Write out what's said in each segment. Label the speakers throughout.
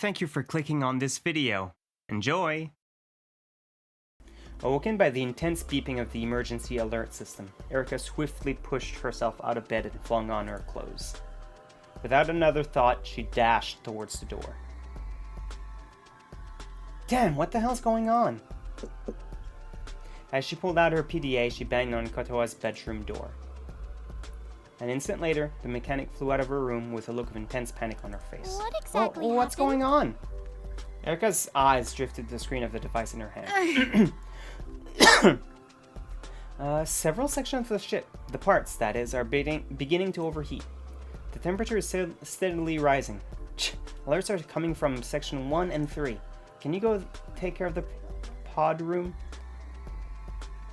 Speaker 1: Thank you for clicking on this video. Enjoy! Awoken by the intense beeping of the emergency alert system, Erica swiftly pushed herself out of bed and flung on her clothes. Without another thought, she dashed towards the door. Damn, what the hell's going on? As she pulled out her PDA, she banged on Kotoa's bedroom door. An instant later, the mechanic flew out of her room with a look of intense panic on her face.
Speaker 2: What exactly happened?
Speaker 1: What's going on? Erica's eyes drifted to the screen of the device in her hand. Several sections of the ship, the parts, that is, are beginning to overheat. The temperature is steadily rising. Alerts are coming from section 1 and 3. Can you go take care of the pod room?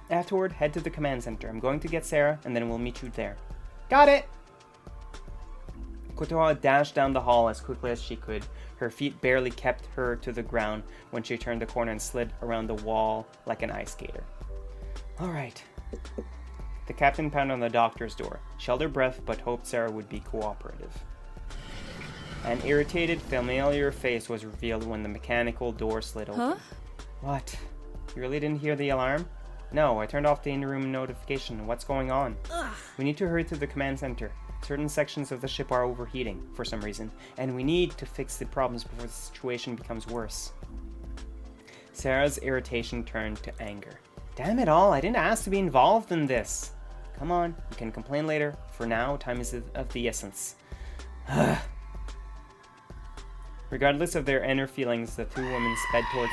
Speaker 1: Afterward, head to the command center. I'm going to get Sarah, and then we'll meet you there. Got it! Kotoa dashed down the hall as quickly as she could. Her feet barely kept her to the ground when she turned the corner and slid around the wall like an ice skater. Alright. The captain pounded on the doctor's door. She held her breath, but hoped Sarah would be cooperative. An irritated, familiar face was revealed when the mechanical door slid open.
Speaker 2: Huh?
Speaker 1: What? You really didn't hear the alarm? No, I turned off the in-room notification. What's going on?
Speaker 2: Ugh.
Speaker 1: We need to hurry to the command center. Certain sections of the ship are overheating, for some reason, and we need to fix the problems before the situation becomes worse. Sarah's irritation turned to anger. Damn it all, I didn't ask to be involved in this. Come on, you can complain later. For now, time is of the essence. Regardless of their inner feelings, the two women sped towards...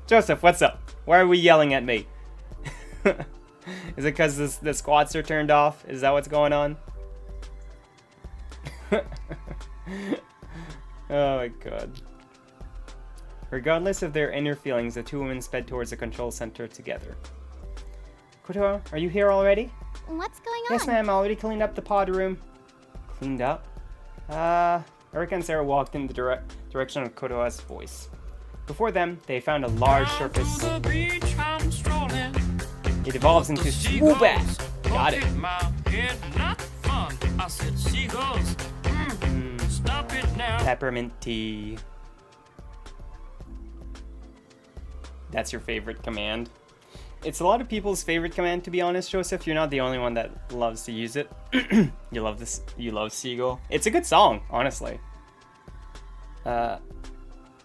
Speaker 1: Joseph, what's up? Why are we yelling at me? Is it because the squats are turned off? Is that what's going on? Oh my god. Regardless of their inner feelings, the two women sped towards the control center together. Kotoa, are you here already?
Speaker 2: What's going on?
Speaker 1: Yes, ma'am. Already cleaned up the pod room. Cleaned up? Erica and Sarah walked in the direction of Kotoa's voice. Before them, they found a large surface. It evolves into Swoobat. Got it. Peppermint tea. That's your favorite command? It's a lot of people's favorite command, to be honest, Joseph. You're not the only one that loves to use it. You love this. You love Seagull. It's a good song, honestly.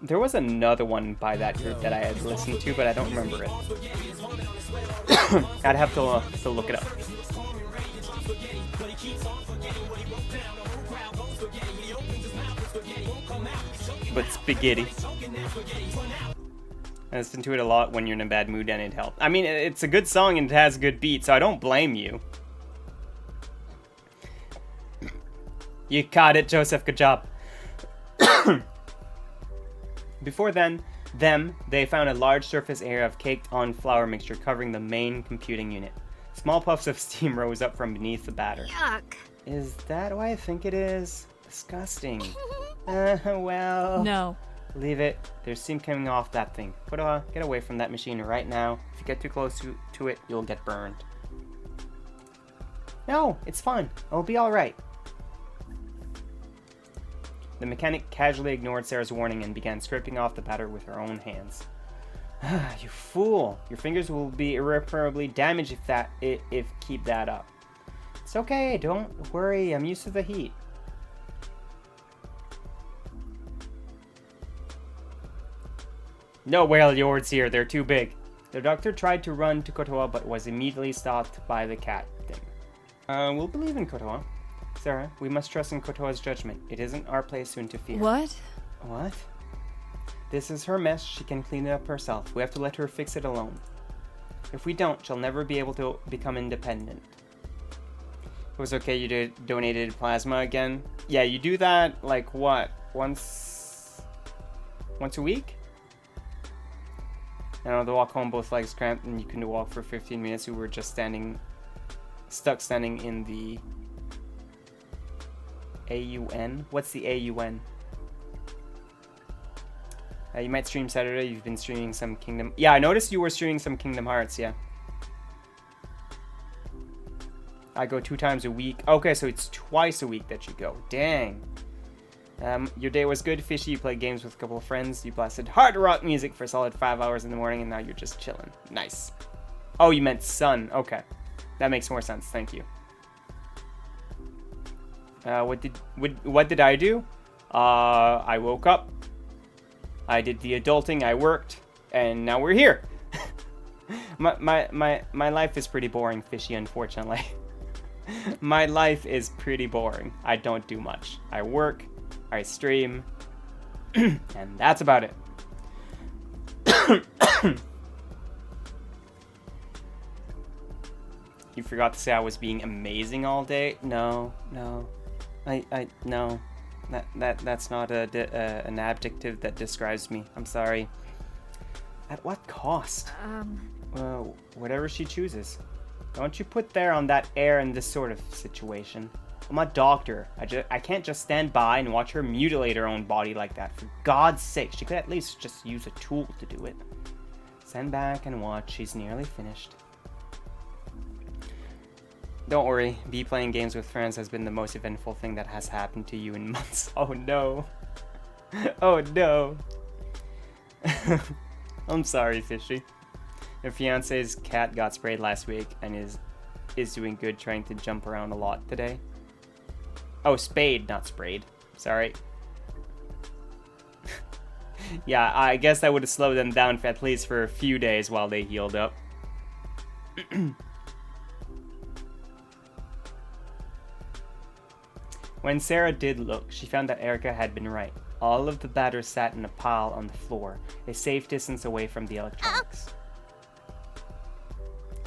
Speaker 1: There was another one by that group that I had listened to, but I don't remember it. I'd have to look it up. But spaghetti. I listen to it a lot when you're in a bad mood and it helps. I mean, it's a good song and it has a good beat, so I don't blame you. You caught it, Joseph. Good job. Before then, they found a large surface area of caked-on flour mixture covering the main computing unit. Small puffs of steam rose up from beneath the batter.
Speaker 2: Yuck.
Speaker 1: Is that what I think it is? Disgusting. Well...
Speaker 2: No.
Speaker 1: Leave it. There's steam coming off that thing. Kotoa, get away from that machine right now. If you get too close to it, you'll get burned. No, it's fine. I'll be alright. The mechanic casually ignored Sarah's warning and began scraping off the batter with her own hands. You fool! Your fingers will be irreparably damaged if keep that up. It's okay, don't worry, I'm used to the heat. No whale yards here, they're too big. The doctor tried to run to Kotoa but was immediately stopped by the captain. We'll believe in Kotoa. Sarah, we must trust in Kotoa's judgment. It isn't our place to interfere.
Speaker 2: What?
Speaker 1: What? This is her mess. She can clean it up herself. We have to let her fix it alone. If we don't, she'll never be able to become independent. It was okay you donated plasma again? Yeah, you do that, like, what? Once a week? Now, the walk home, both legs cramped, and you couldn't walk for 15 minutes. We were just stuck standing in the... AUN? What's the AUN? You might stream Saturday. You've been streaming some Kingdom... Yeah, I noticed you were streaming some Kingdom Hearts, yeah. I go 2 times a week. Okay, so it's twice a week that you go. Dang. Your day was good, Fishy. You played games with a couple of friends. You blasted hard rock music for a solid 5 hours in the morning, and now you're just chilling. Nice. Oh, you meant sun. Okay. That makes more sense. Thank you. What did I do? I woke up. I did the adulting. I worked, and now we're here. my life is pretty boring, Fishy, unfortunately. My life is pretty boring. I don't do much. I work, I stream, and that's about it. You forgot to say I was being amazing all day? No. No. That's not an adjective that describes me. I'm sorry. At what cost? Whatever she chooses. Don't you put there on that air in this sort of situation. I'm a doctor. I can't just stand by and watch her mutilate her own body like that. For God's sake, she could at least just use a tool to do it. Stand back and watch. She's nearly finished. Don't worry, be playing games with friends has been the most eventful thing that has happened to you in months. Oh no. Oh no. I'm sorry, Fishy. Your fiance's cat got sprayed last week and is doing good, trying to jump around a lot today. Oh, spayed, not sprayed. Sorry. Yeah, I guess that would have slowed them down for at least for a few days while they healed up. When Sarah did look, she found that Erica had been right. All of the batter sat in a pile on the floor, a safe distance away from the electronics.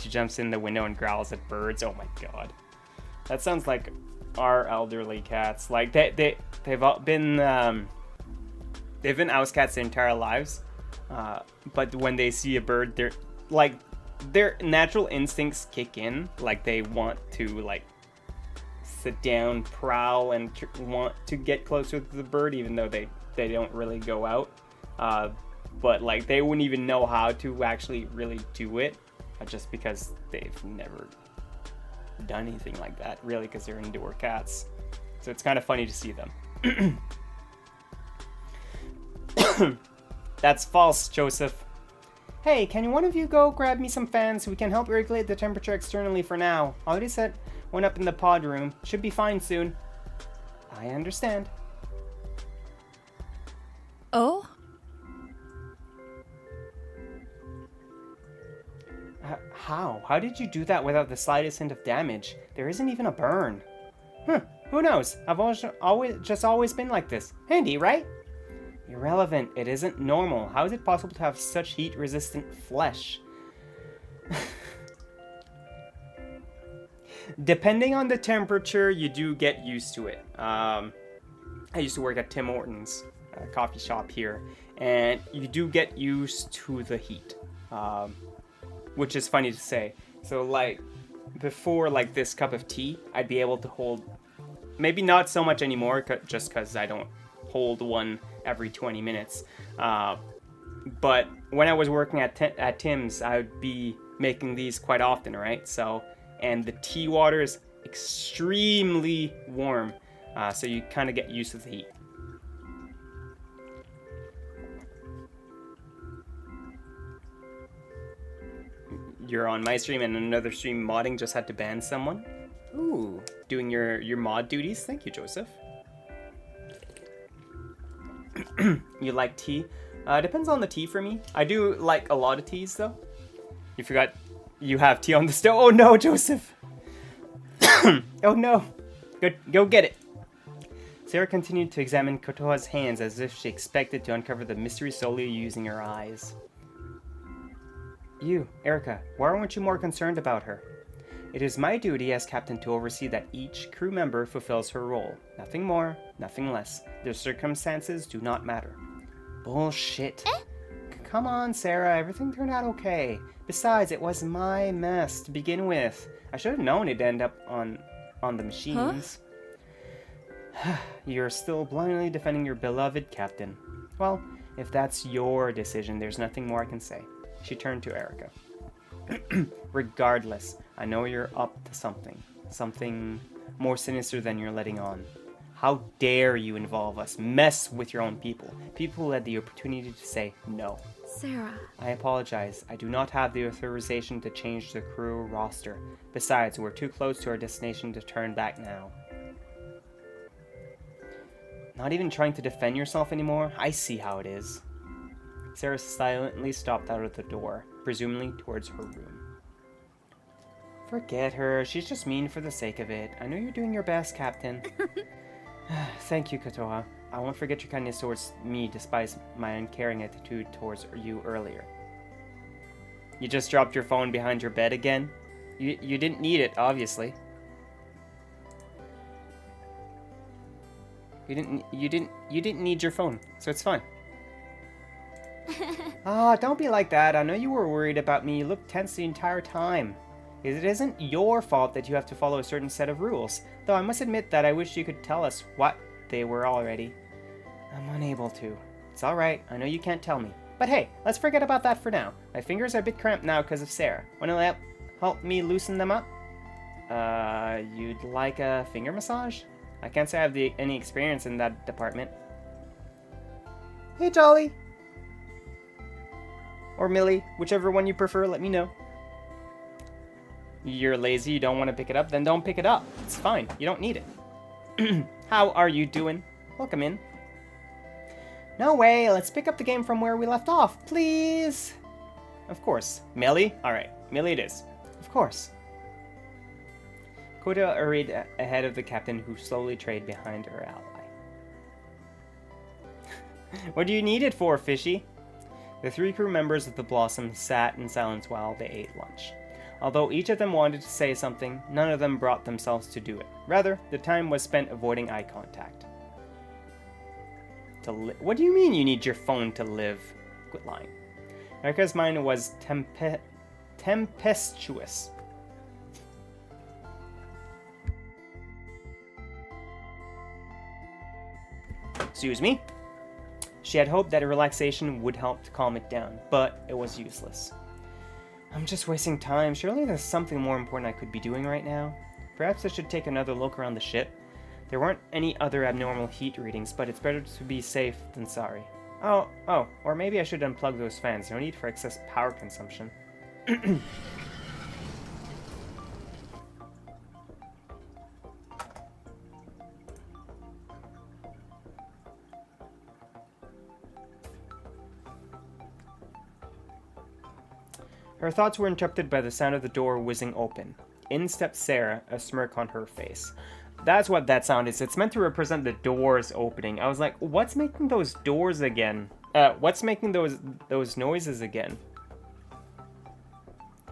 Speaker 1: She jumps in the window and growls at birds. Oh my god. That sounds like our elderly cats. Like, they've all been, they've been house cats their entire lives. But when they see a bird, their natural instincts kick in. Like, they want to, like, sit down, prowl, and want to get closer to the bird, even though they don't really go out. But like, they wouldn't even know how to actually really do it, just because they've never done anything like that, really, because they're indoor cats. So it's kind of funny to see them. That's false, Joseph. Hey, can one of you go grab me some fans so we can help regulate the temperature externally for now? Already set one up in the pod room. Should be fine soon. I understand.
Speaker 2: Oh?
Speaker 1: How? How did you do that without the slightest hint of damage? There isn't even a burn. Who knows? I've always been like this. Handy, right? Irrelevant. It isn't normal. How is it possible to have such heat-resistant flesh? Depending on the temperature, you do get used to it. I used to work at Tim Hortons, a coffee shop here, and you do get used to the heat, which is funny to say. So, like, before, like, this cup of tea, I'd be able to hold, maybe not so much anymore, just because I don't hold one every 20 minutes. But when I was working at Tim's, I would be making these quite often, right? So, and the tea water is extremely warm, so you kind of get used to the heat. You're on my stream and another stream modding just had to ban someone. Ooh, doing your mod duties. Thank you, Joseph. You like tea? Depends on the tea for me. I do like a lot of teas, though. You forgot you have tea on the stove. Oh no, Joseph! Oh no! Go get it! Sarah continued to examine Kotoa's hands as if she expected to uncover the mystery solely using her eyes. You, Erica, why aren't you more concerned about her? It is my duty as captain to oversee that each crew member fulfills her role. Nothing more, nothing less. The circumstances do not matter. Bullshit. Come on, Sarah, everything turned out okay. Besides, it was my mess to begin with. I should have known it'd end up on the machines. Huh? You're still blindly defending your beloved captain. Well, if that's your decision, there's nothing more I can say. She turned to Erica. Regardless, I know you're up to something. Something more sinister than you're letting on. How dare you involve us, mess with your own people. People who had the opportunity to say no.
Speaker 2: Sarah.
Speaker 1: I apologize. I do not have the authorization to change the crew roster. Besides, we're too close to our destination to turn back now. Not even trying to defend yourself anymore? I see how it is. Sarah silently stopped out of the door, presumably towards her room. Forget her. She's just mean for the sake of it. I know you're doing your best, Captain. Thank you, Kotoha. I won't forget your kindness towards me despite my uncaring attitude towards you earlier. You just dropped your phone behind your bed again? You didn't need it, obviously. You didn't need your phone, so it's fine. Don't be like that. I know you were worried about me. You looked tense the entire time. It isn't your fault that you have to follow a certain set of rules, though I must admit that I wish you could tell us what they were already. I'm unable to. It's alright, I know you can't tell me. But hey, let's forget about that for now. My fingers are a bit cramped now because of Sarah. Wanna help me loosen them up? You'd like a finger massage? I can't say I have any experience in that department. Hey, Jolly! Or Millie, whichever one you prefer, let me know. You're lazy, you don't want to pick it up, then don't pick it up. It's fine, you don't need it. How are you doing? Welcome in. No way, let's pick up the game from where we left off, please. Of course. Millie? Alright, Millie it is. Of course. Koda hurried ahead of the captain, who slowly trailed behind her ally. What do you need it for, Fishy? The three crew members of the Blossom sat in silence while they ate lunch. Although each of them wanted to say something, none of them brought themselves to do it. Rather, the time was spent avoiding eye contact. What do you mean you need your phone to live? Quit lying. Erica's mind was tempestuous. Excuse me? She had hoped that a relaxation would help to calm it down, but it was useless. I'm just wasting time. Surely there's something more important I could be doing right now. Perhaps I should take another look around the ship. There weren't any other abnormal heat readings, but it's better to be safe than sorry. Oh, or maybe I should unplug those fans. No need for excess power consumption. Her thoughts were interrupted by the sound of the door whizzing open. In stepped Sarah, a smirk on her face. That's what that sound is. It's meant to represent the doors opening. I was like, what's making those doors again? What's making those noises again?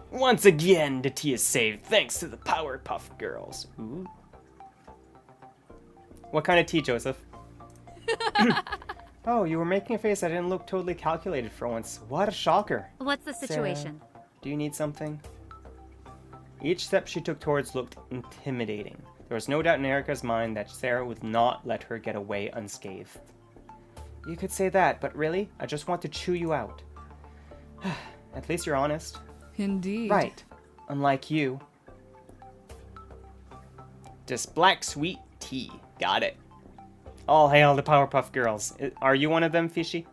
Speaker 1: Once again, the tea is saved thanks to the Powerpuff Girls. Ooh. What kind of tea, Joseph? Oh, you were making a face. I didn't look totally calculated for once. What a shocker.
Speaker 2: What's the situation?
Speaker 1: Sarah, do you need something? Each step she took towards looked intimidating. There was no doubt in Erica's mind that Sarah would not let her get away unscathed. You could say that, but really, I just want to chew you out. At least you're honest.
Speaker 3: Indeed.
Speaker 1: Right. Unlike you. Just black sweet tea. Got it. All hail the Powerpuff Girls. Are you one of them, Fishy?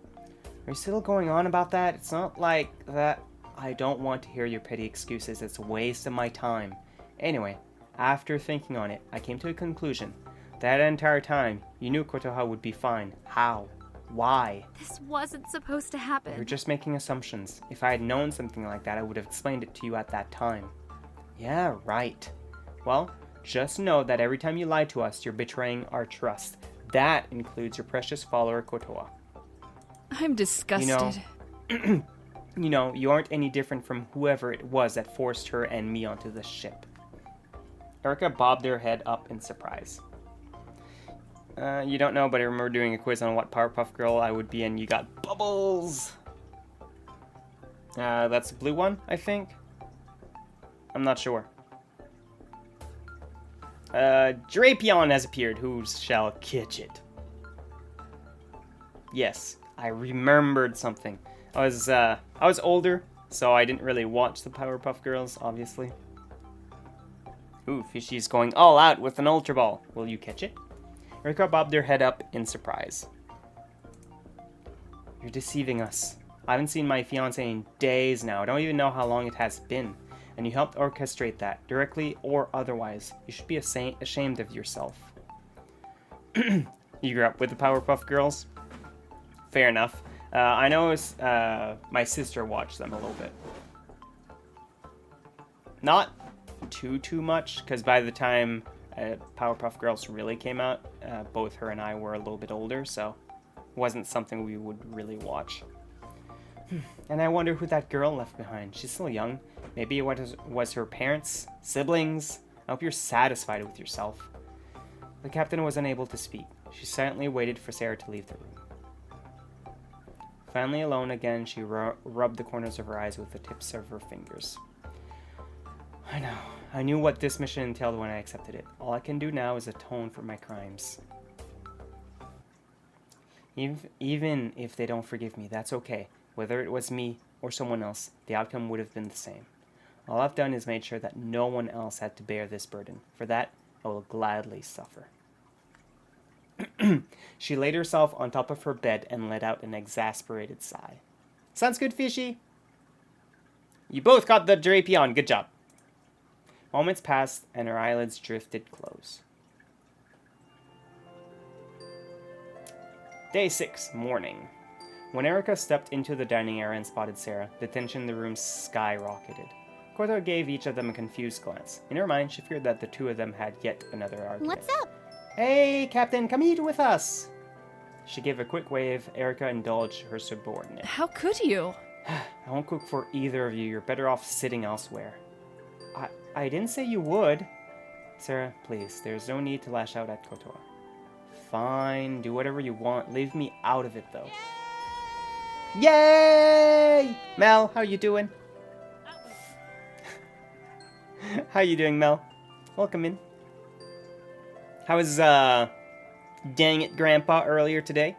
Speaker 1: Are you still going on about that? It's not like that. I don't want to hear your petty excuses. It's a waste of my time. Anyway, after thinking on it, I came to a conclusion. That entire time, you knew Kotoha would be fine. How? Why?
Speaker 2: This wasn't supposed to happen.
Speaker 1: You're just making assumptions. If I had known something like that, I would have explained it to you at that time. Yeah, right. Well, just know that every time you lie to us, you're betraying our trust. That includes your precious follower, Kotoha.
Speaker 3: I'm disgusted.
Speaker 1: You know, you aren't any different from whoever it was that forced her and me onto the ship. Erica bobbed her head up in surprise. You don't know, but I remember doing a quiz on what Powerpuff Girl I would be, and you got Bubbles! That's the blue one, I think? I'm not sure. Drapion has appeared. Who shall catch it? Yes, I remembered something. I was older, so I didn't really watch the Powerpuff Girls, obviously. Ooh, Fishy's going all out with an Ultra Ball. Will you catch it? Erica bobbed her head up in surprise. You're deceiving us. I haven't seen my fiancé in days now. I don't even know how long it has been. And you helped orchestrate that, directly or otherwise. You should be ashamed of yourself. You grew up with the Powerpuff Girls? Fair enough. I know my sister watched them a little bit. Not too much, because by the time Powerpuff Girls really came out, both her and I were a little bit older, so it wasn't something we would really watch. And I wonder who that girl left behind. She's still young. Maybe it was her parents, siblings. I hope you're satisfied with yourself. The captain was unable to speak. She silently waited for Sarah to leave the room. Finally alone again, she rubbed the corners of her eyes with the tips of her fingers. I know. I knew what this mission entailed when I accepted it. All I can do now is atone for my crimes. Even if they don't forgive me, that's okay. Whether it was me or someone else, the outcome would have been the same. All I've done is made sure that no one else had to bear this burden. For that, I will gladly suffer. She laid herself on top of her bed and let out an exasperated sigh. Sounds good, Fishy. You both got the drapey on. Good job. Moments passed and her eyelids drifted close. Day 6, morning. When Erica stepped into the dining area and spotted Sarah, the tension in the room skyrocketed. Koto gave each of them a confused glance. In her mind, she feared that the two of them had yet another argument.
Speaker 2: What's up?
Speaker 1: Hey, Captain, come eat with us! She gave a quick wave. Erica indulged her subordinate.
Speaker 3: How could you?
Speaker 1: I won't cook for either of you. You're better off sitting elsewhere. I didn't say you would. Sarah, please, there's no need to lash out at Kotoa. Fine, do whatever you want. Leave me out of it, though. Yay! Mel, how you doing? How you doing, Mel? Welcome in. How was, Dang It Grandpa earlier today?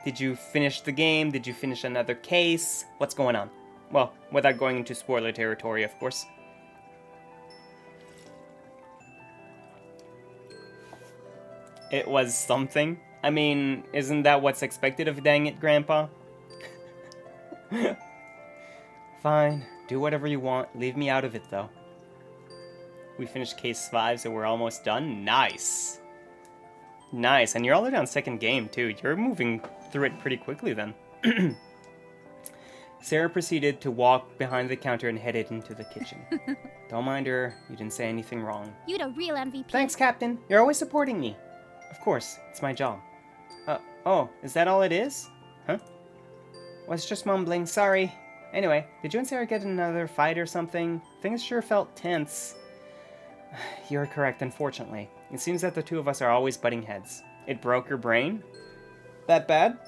Speaker 1: Did you finish the game? Did you finish another case? What's going on? Well, without going into spoiler territory, of course. It was something. I mean, isn't that what's expected of Dang It Grandpa? Fine, do whatever you want. Leave me out of it, though. We finished case 5, so we're almost done. Nice. Nice, and you're already on second game, too. You're moving through it pretty quickly, then. Sarah proceeded to walk behind the counter and headed into the kitchen. Don't mind her. You didn't say anything wrong.
Speaker 2: You the real MVP.
Speaker 1: Thanks, Captain. You're always supporting me. Of course, it's my job. Oh, is that all it is? Huh? Was just mumbling. Sorry. Anyway, did you and Sarah get another fight or something? Things sure felt tense. You're correct, unfortunately. It seems that the two of us are always butting heads. It broke your brain? That bad?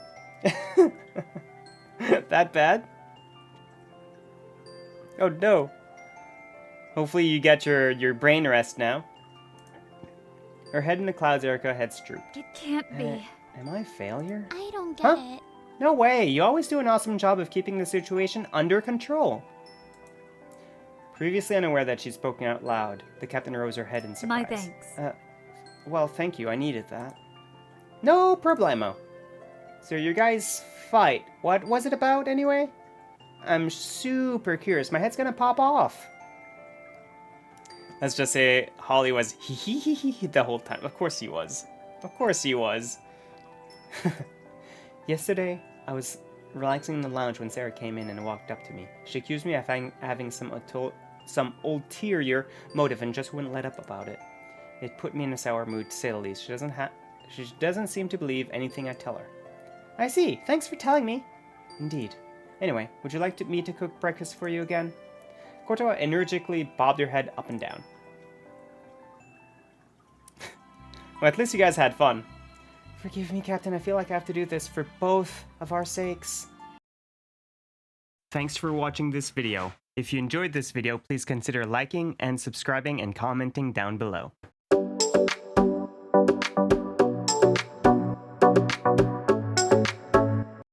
Speaker 1: That bad? Oh no. Hopefully you get your brain rest now. Her head in the clouds, Erica, head drooped.
Speaker 2: It can't be.
Speaker 1: Am I a failure?
Speaker 2: I don't get it.
Speaker 1: No way. You always do an awesome job of keeping the situation under control. Previously unaware that she'd spoken out loud, the captain rose her head in surprise.
Speaker 2: My thanks.
Speaker 1: Well, thank you. I needed that. No problemo. So your guys' fight, what was it about anyway? I'm super curious. My head's gonna pop off. Let's just say Holly was hee the whole time. Of course he was. Of course he was. Yesterday, I was relaxing in the lounge when Sarah came in and walked up to me. She accused me of having some ulterior motive and just wouldn't let up about it. It put me in a sour mood, to say the least. She doesn't seem to believe anything I tell her. I see. Thanks for telling me. Indeed. Anyway, would you like me to cook breakfast for you again? Kotoa energically bobbed her head up and down. Well, at least you guys had fun. Forgive me, Captain. I feel like I have to do this for both of our sakes. Thanks for watching this video. If you enjoyed this video, please consider liking and subscribing and commenting down below.